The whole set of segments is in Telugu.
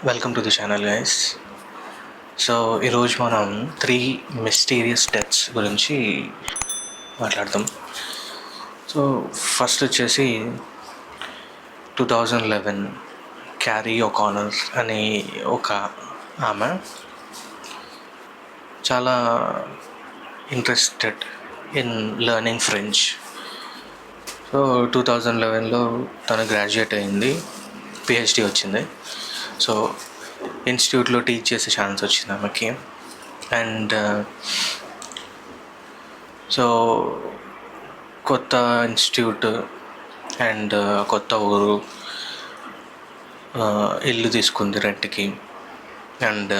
Welcome to the channel guys. So ఈరోజు మనం 3 మిస్టీరియస్ డెత్స్ గురించి మాట్లాడదాం. సో ఫస్ట్ వచ్చేసి 2011 క్యారీ ఒకానర్ అనే ఒక ఆమె చాలా interested in learning French. So 2011లో తను గ్రాడ్యుయేట్ అయింది, పిహెచ్డి వచ్చింది. సో ఇన్స్టిట్యూట్లో టీచ్ చేసే ఛాన్స్ వచ్చింది ఆమెకి. అండ్ సో కొత్త ఇన్స్టిట్యూట్ అండ్ కొత్త ఊరు, ఇల్లు తీసుకుంది రెంట్కి. అండ్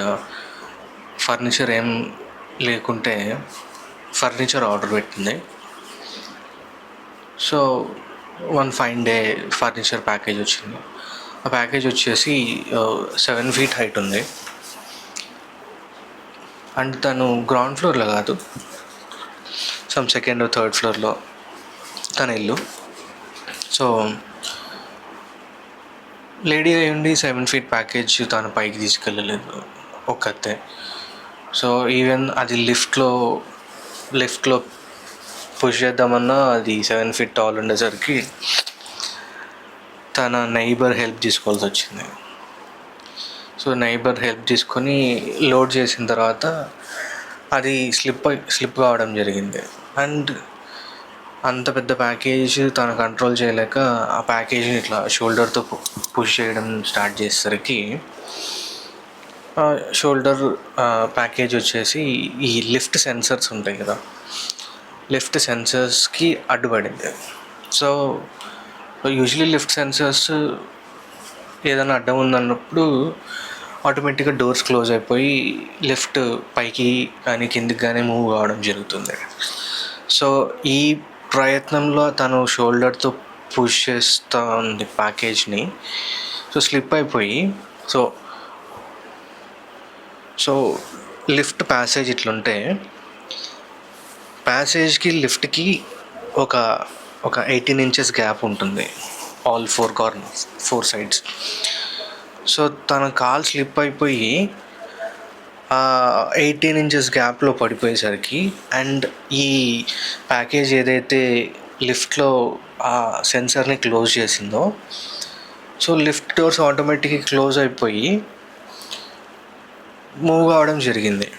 ఫర్నిచర్ ఏం లేకుంటే ఫర్నిచర్ ఆర్డర్ పెట్టింది. So one fine day furniture package వచ్చింది. ఆ ప్యాకేజ్ వచ్చేసి 7 feet హైట్ ఉంది. అండ్ తను గ్రౌండ్ ఫ్లోర్లో కాదు, సమ్ సెకండ్ థర్డ్ ఫ్లోర్లో తన ఇల్లు. సో లేడీ అయి ఉండి 7 feet ప్యాకేజ్ తను పైకి తీసుకెళ్ళలేదు ఒక్కతే. సో ఈవెన్ అది లిఫ్ట్లో పుష్ చేద్దామన్నా అది 7 feet టాల్ ఉండేసరికి తన నైబర్ హెల్ప్ తీసుకోవాల్సి వచ్చింది. సో నైబర్ హెల్ప్ తీసుకొని లోడ్ చేసిన తర్వాత అది స్లిప్ కావడం జరిగింది. అండ్ అంత పెద్ద ప్యాకేజ్ తను కంట్రోల్ చేయలేక ఆ ప్యాకేజ్ని ఇట్లా షోల్డర్తో పుష్ చేయడం స్టార్ట్ చేసేసరికి షోల్డర్ ప్యాకేజ్ వచ్చేసి ఈ లిఫ్ట్ సెన్సర్స్ ఉంటాయి కదా, లిఫ్ట్ సెన్సర్స్కి అడ్డుపడింది. సో యూజువలీ లిఫ్ట్ సెన్సర్స్ ఏదైనా అడ్డం ఉందన్నప్పుడు ఆటోమేటిక్గా డోర్స్ క్లోజ్ అయిపోయి లిఫ్ట్ పైకి కానీ కిందికి కానీ మూవ్ కావడం జరుగుతుంది. సో ఈ ప్రయత్నంలో తను షోల్డర్తో పుష్ చేస్తూ ఉంది ప్యాకేజ్ని. సో స్లిప్ అయిపోయి సో లిఫ్ట్ ప్యాసేజ్ ఇట్లుంటే ప్యాసేజ్కి లిఫ్ట్కి ఒక 18 inches గ్యాప్ ఉంటుంది, ఆల్ 4 sides. సో తన కాల్ స్లిప్ అయిపోయి 18 inches గ్యాప్లో పడిపోయేసరికి అండ్ ఈ ప్యాకేజ్ ఏదైతే లిఫ్ట్లో ఆ సెన్సర్ని క్లోజ్ చేసిందో, సో లిఫ్ట్ డోర్స్ ఆటోమేటిక్గా క్లోజ్ అయిపోయి మూవ్ కావడం జరిగింది.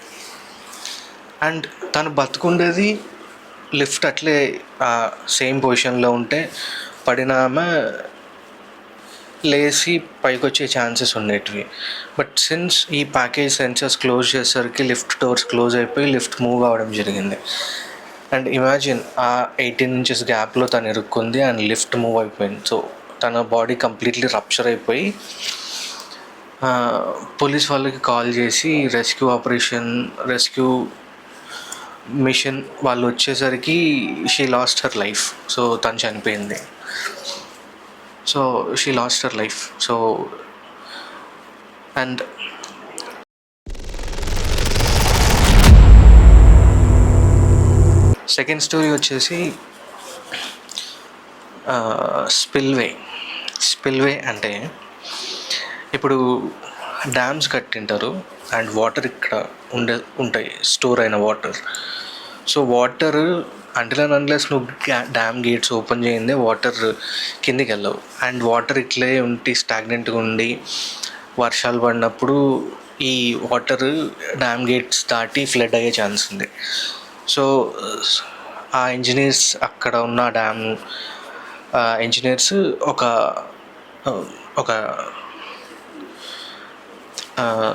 అండ్ తను బతుకుండేది లిఫ్ట్ అట్లే సేమ్ పొజిషన్లో ఉంటే పడిన ఆమె లేచి పైకి వచ్చే ఛాన్సెస్ ఉండేటివి. బట్ సిన్స్ ఈ ప్యాకేజ్ సెన్సర్స్ క్లోజ్ చేసేసరికి లిఫ్ట్ డోర్స్ క్లోజ్ అయిపోయి లిఫ్ట్ మూవ్ కావడం జరిగింది. అండ్ ఇమాజిన్ ఆ 18 inches గ్యాప్లో తను ఇరుక్కుంది అండ్ లిఫ్ట్ మూవ్ అయిపోయింది. సో తన బాడీ కంప్లీట్లీ రప్చర్ అయిపోయి పోలీస్ వాళ్ళకి కాల్ చేసి రెస్క్యూ మిషన్ వాళ్ళు వచ్చేసరికి she lost her life. So తను చనిపోయింది. So she lost her life. So and second story వచ్చేసి స్పిల్వే అంటే ఇప్పుడు డ్యామ్స్ కట్టింటారు అండ్ వాటర్ ఇక్కడ ఉంటాయి, స్టోర్ అయిన వాటర్. సో వాటర్ అన్లెస్ నువ్వు డ్యామ్ గేట్స్ ఓపెన్ చేయిందే వాటర్ కిందికి వెళ్ళవు. అండ్ వాటర్ ఇట్లే ఉండి స్టాగ్నెంట్గా ఉండి వర్షాలు పడినప్పుడు ఈ వాటర్ డ్యామ్ గేట్స్ దాటి ఫ్లడ్ అయ్యే ఛాన్స్ ఉంది. సో ఆ ఇంజనీర్స్ అక్కడ ఉన్న డ్యామ్ ఇంజనీర్స్ ఒక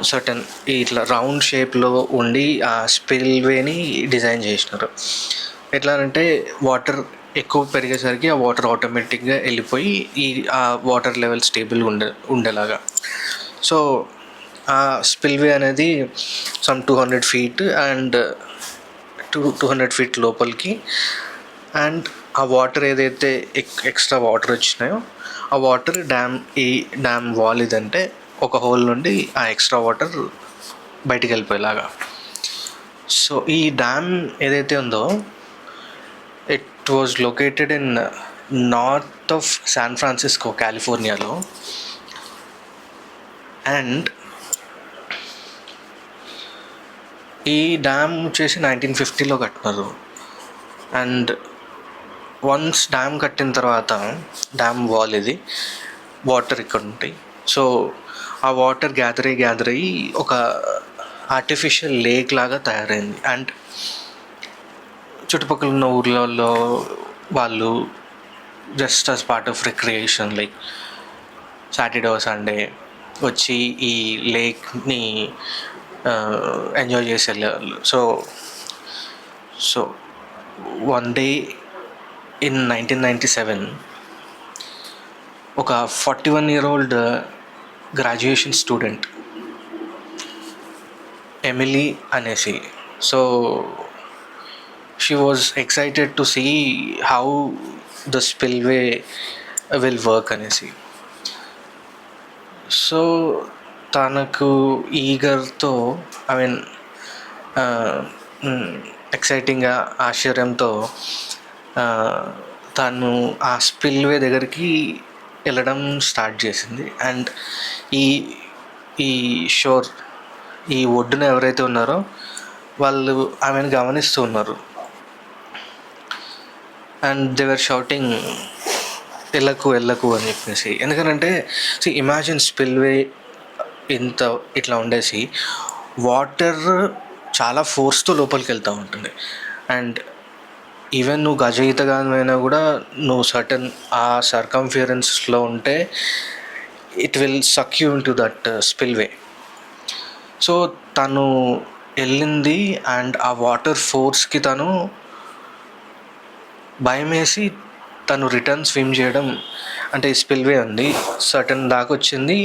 సర్టన్ ఇట్లా రౌండ్ షేప్లో ఉండి ఆ స్పిల్వేని డిజైన్ చేసినారు. ఎట్లా అంటే వాటర్ ఎక్కువ పెరిగేసరికి ఆ వాటర్ ఆటోమేటిక్గా వెళ్ళిపోయి ఆ వాటర్ లెవెల్ స్టేబుల్గా ఉండేలాగా. సో ఆ స్పిల్వే అనేది సమ్ 200 feet అండ్ 200 feet లోపలికి. అండ్ ఆ వాటర్ ఏదైతే ఎక్స్ట్రా వాటర్ వచ్చినాయో ఆ వాటర్ ఈ డ్యామ్ వాల్ ఇదంటే ఒక హోల్ నుండి ఆ ఎక్స్ట్రా వాటర్ బయటికి వెళ్ళిపోయేలాగా. సో ఈ డ్యామ్ ఏదైతే ఉందో it was located in north of San Francisco, కాలిఫోర్నియాలో. అండ్ ఈ డ్యామ్ వచ్చేసి 1950లో కట్టినారు. అండ్ వన్స్ డ్యామ్ కట్టిన తర్వాత డ్యామ్ వాల్ ఇది వాటర్ ఇక్కడ ఉంటాయి. సో ఆ వాటర్ గ్యాదర్ అయ్యి ఒక ఆర్టిఫిషియల్ లేక్ లాగా తయారైంది. అండ్ చుట్టుపక్కల ఉన్న ఊర్లలో వాళ్ళు just as part of recreation like Saturday Sunday వచ్చి ఈ లేక్ని ఎంజాయ్ చేసి వెళ్ళేవాళ్ళు. సో వన్ డే ఇన్ 1997 ఒక 41-year-old గ్రాడ్యుయేషన్ స్టూడెంట్ ఎమిలీ అనేసి, so she was excited to see how the spillway will work అనేసి. సో తనకు ఈగర్తో ఐ మీన్ ఎక్సైటింగ్గా ఆశ్చర్యంతో తను ఆ స్పిల్వే దగ్గరికి వెళ్ళడం స్టార్ట్ చేసింది. అండ్ ఈ షోర్ ఈ ఒడ్డున ఎవరైతే ఉన్నారో వాళ్ళు ఆమెను గమనిస్తూ ఉన్నారు. అండ్ దే వర్ షౌటింగ్ వెళ్ళకు అని చెప్పేసి. ఎందుకంటే ఇమాజిన్ స్పిల్వే ఇట్లా ఉండేసి వాటర్ చాలా ఫోర్స్తో లోపలికి వెళ్తూ ఉంటుంది. అండ్ ఈవెన్ నువ్వు గజ ఈతగానైనా కూడా నువ్వు సర్టన్ ఆ సర్కంఫియరెన్స్లో ఉంటే it will suck you in to that spillway. So తను వెళ్ళింది అండ్ ఆ వాటర్ ఫోర్స్కి తను భయం వేసి తను రిటర్న్ స్విమ్ చేయడం, అంటే స్పిల్వే ఉంది సర్టన్ దాకా వచ్చింది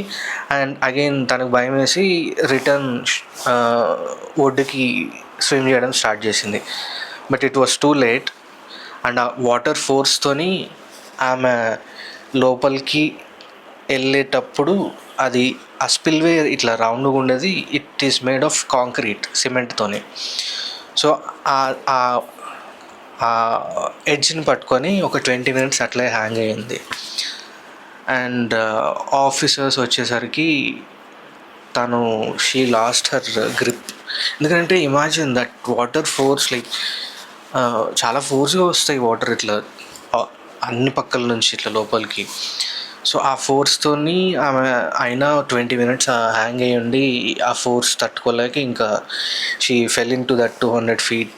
అండ్ అగైన్ తనకు భయం వేసి రిటర్న్ ఒడ్డుకి స్విమ్ చేయడం స్టార్ట్ చేసింది. But it was too late. And ఆ వాటర్ ఫోర్స్తోని ఆమె లోపలికి వెళ్ళేటప్పుడు అది ఆ స్పిల్వే ఇట్లా రౌండ్గా ఉండేది. It is made of concrete, సిమెంట్తోని. సో ఆ ఎడ్జ్ని పట్టుకొని ఒక 20 minutes అట్లే హ్యాంగ్ అయ్యింది. అండ్ ఆఫీసర్స్ వచ్చేసరికి తను షీ లాస్ట్ హర్ గ్రిప్. ఎందుకంటే imagine that water force like చాలా ఫోర్స్గా వస్తాయి వాటర్ ఇట్లా అన్ని పక్కల నుంచి ఇట్లా లోపలికి. సో ఆ ఫోర్స్తోని ఆమె అయినా 20 minutes హ్యాంగ్ అయ్యి ఉండి ఆ ఫోర్స్ తట్టుకోలేక ఇంకా she fell in to that 200 feet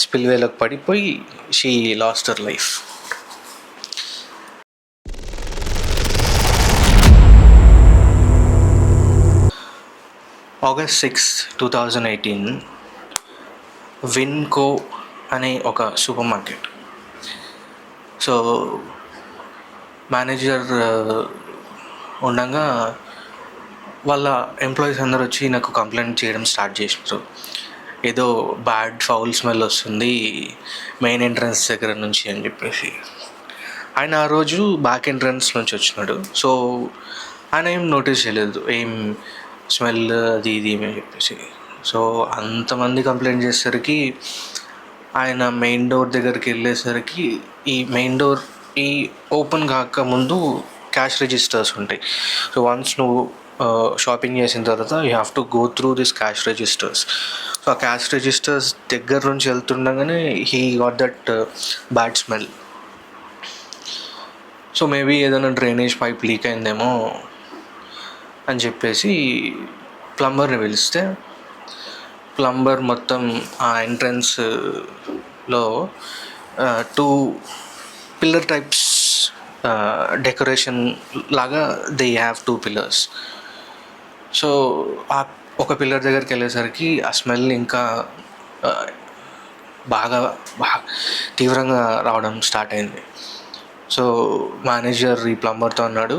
స్పిల్వేలోకి పడిపోయి she lost her life. August 6, 2018 విన్కో అనే ఒక సూపర్ మార్కెట్. సో మేనేజర్ ఉండగా వాళ్ళ ఎంప్లాయీస్ అందరు వచ్చి నాకు కంప్లైంట్ చేయడం స్టార్ట్ చేసినారు. ఏదో బ్యాడ్ ఫౌల్ స్మెల్ వస్తుంది మెయిన్ ఎంట్రన్స్ దగ్గర నుంచి అని చెప్పేసి. ఆయన ఆ రోజు బ్యాక్ ఎంట్రన్స్ నుంచి వచ్చినాడు. సో ఆయన ఏం నోటీస్ చేయలేదు ఏం స్మెల్ అది ఇది అని చెప్పేసి. సో అంతమంది కంప్లైంట్ చేసేసరికి ఆయన మెయిన్ డోర్ దగ్గరికి వెళ్ళేసరికి ఈ మెయిన్ డోర్ ఈ ఓపెన్ కాక ముందు క్యాష్ రిజిస్టర్స్ ఉంటాయి. సో వన్స్ నువ్వు షాపింగ్ చేసిన తర్వాత you have to go through this cash registers. So ఆ క్యాష్ రిజిస్టర్స్ దగ్గర నుంచి వెళ్తుండగానే he got that bad smell. So maybe ఏదైనా డ్రైనేజ్ పైప్ లీక్ అయిందేమో అని చెప్పేసి ప్లంబర్ని పిలిస్తే ప్లంబర్ మొత్తం ఆ ఎంట్రన్స్లో 2 పిల్లర్ టైప్స్ డెకరేషన్ లాగా దే హ్యావ్ 2 pillars. సో ఆ ఒక పిల్లర్ దగ్గరికి వెళ్ళేసరికి ఆ స్మెల్ ఇంకా బాగా తీవ్రంగా రావడం స్టార్ట్ అయింది. సో మేనేజర్ ఈ ప్లంబర్తో అన్నాడు,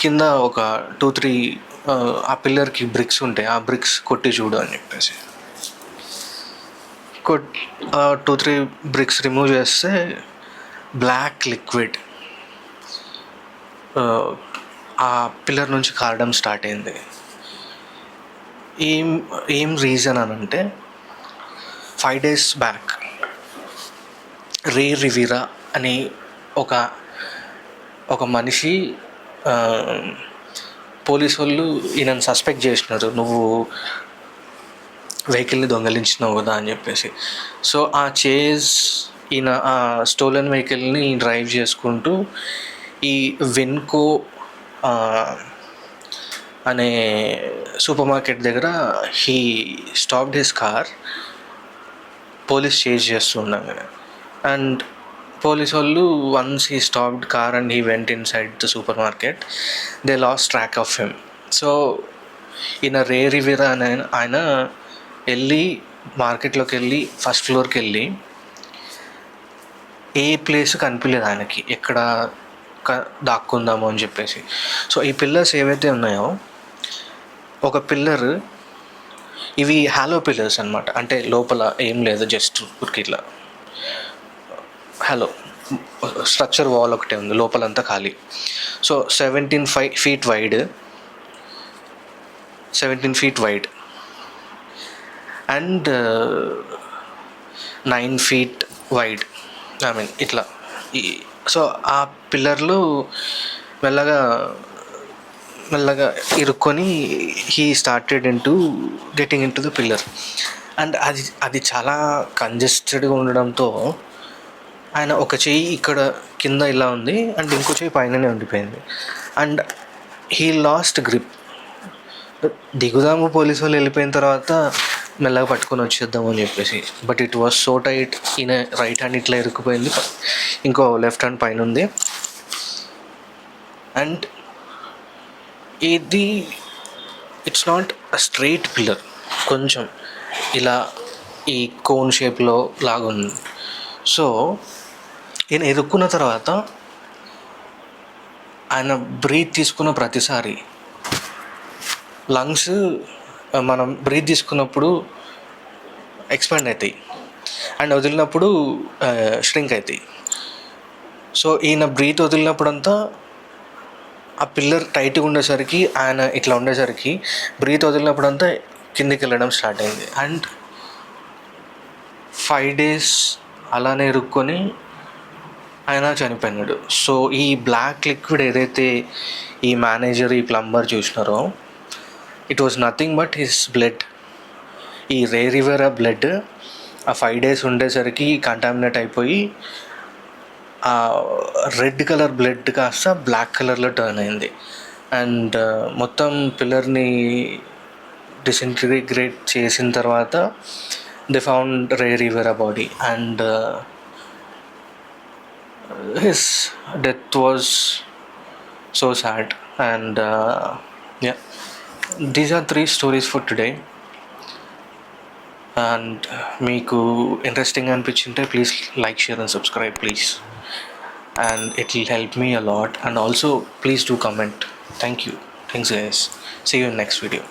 కింద ఒక 2-3 ఆ పిల్లర్కి బ్రిక్స్ ఉంటాయి, ఆ బ్రిక్స్ కొట్టి చూడు అని చెప్పేసి. 2-3 బ్రిక్స్ రిమూవ్ చేస్తే బ్లాక్ లిక్విడ్ ఆ పిల్లర్ నుంచి కారడం స్టార్ట్ అయింది. ఏం రీజన్ అని అంటే 5 days బ్యాక్ రే రివిరా అని ఒక మనిషి పోలీసు వాళ్ళు ఈయనను సస్పెక్ట్ చేసినారు, నువ్వు వెహికల్ని దొంగలించినావు కదా అని చెప్పేసి. సో ఆ చేజ్ ఈయన ఆ స్టోలెన్ వెహికల్ని డ్రైవ్ చేసుకుంటూ ఈ విన్కో అనే సూపర్ మార్కెట్ దగ్గర he stopped his car. Police chase చేస్తుండగా అండ్ పోలీస్ వాళ్ళు once he stopped car and he went in side the super market, they last track of him. So ఈయన రే రివేరా అనే ఆయన వెళ్ళి మార్కెట్లోకి వెళ్ళి ఫస్ట్ ఫ్లోర్కి వెళ్ళి ఏ ప్లేస్ కనిపించలేదు ఆయనకి, ఎక్కడ దాక్కుందాము అని చెప్పేసి. సో ఈ పిల్లర్స్ ఏవైతే ఉన్నాయో, ఒక పిల్లర్, ఇవి హాలో పిల్లర్స్ అనమాట, అంటే లోపల ఏం లేదు, జస్ట్ ఊరికి ఇట్లా హాలో స్ట్రక్చర్ వాల్ ఒకటే ఉంది, లోపలంతా ఖాళీ. So 17 feet wide and 9 feet wide, I mean ఇట్లా. సో ఆ పిల్లర్లు మెల్లగా ఇరుక్కొని he started getting into the pillar. And అది చాలా కంజెస్టెడ్గా ఉండడంతో ఆయన ఒక చెయ్యి ఇక్కడ కింద ఇలా ఉంది అండ్ ఇంకో చెయ్యి పైననే ఉండిపోయింది. And he lost grip. దిగుదాము పోలీసు వాళ్ళు వెళ్ళిపోయిన తర్వాత మెల్లగా పట్టుకొని వచ్చేద్దాము అని చెప్పేసి, but it was so tight. ఈయన రైట్ హ్యాండ్ ఇట్లా ఇరుక్కుపోయింది, ఇంకో లెఫ్ట్ హ్యాండ్ పైన ఉంది. అండ్ ఇది it's not a straight pillar, కొంచెం ఇలా ఈ కోన్ షేప్లో లాగా ఉంది. సో ఈయన ఎదుక్కున్న తర్వాత ఆయన బ్రీత్ తీసుకున్న ప్రతిసారి లంగ్స్, మనం బ్రీత్ తీసుకున్నప్పుడు ఎక్స్పాండ్ అవుతాయి అండ్ వదిలినప్పుడు ష్రింక్ అవుతాయి. సో ఈయన బ్రీత్ వదిలినప్పుడంతా ఆ పిల్లర్ టైట్గా ఉండేసరికి, ఆయన ఇట్లా ఉండేసరికి బ్రీత్ వదిలినప్పుడంతా కిందికి వెళ్ళడం స్టార్ట్ అయింది. అండ్ 5 days అలానే ఇరుక్కొని ఆయన చనిపోయినాడు. సో ఈ బ్లాక్ లిక్విడ్ ఏదైతే ఈ మేనేజర్, ఈ ప్లంబర్ చూసినారో, it was nothing but his blood. ఈ రే రివేరా బ్లడ్ ఆ 5 days ఉండేసరికి కంటామినేట్ అయిపోయి ఆ రెడ్ కలర్ బ్లడ్ కాస్త బ్లాక్ కలర్లో టర్న్ అయింది. అండ్ మొత్తం పిల్లర్ని డిసింటిగ్రేట్ చేసిన తర్వాత they found Ray Rivera body and his death was so sad. And yeah, these are 3 stories for today. And మీకు ఇంట్రెస్టింగ్ అనిపించింటే please like, share and subscribe please, and it will help me a lot. And also please do comment. Thank you. Thanks guys. See you in next video.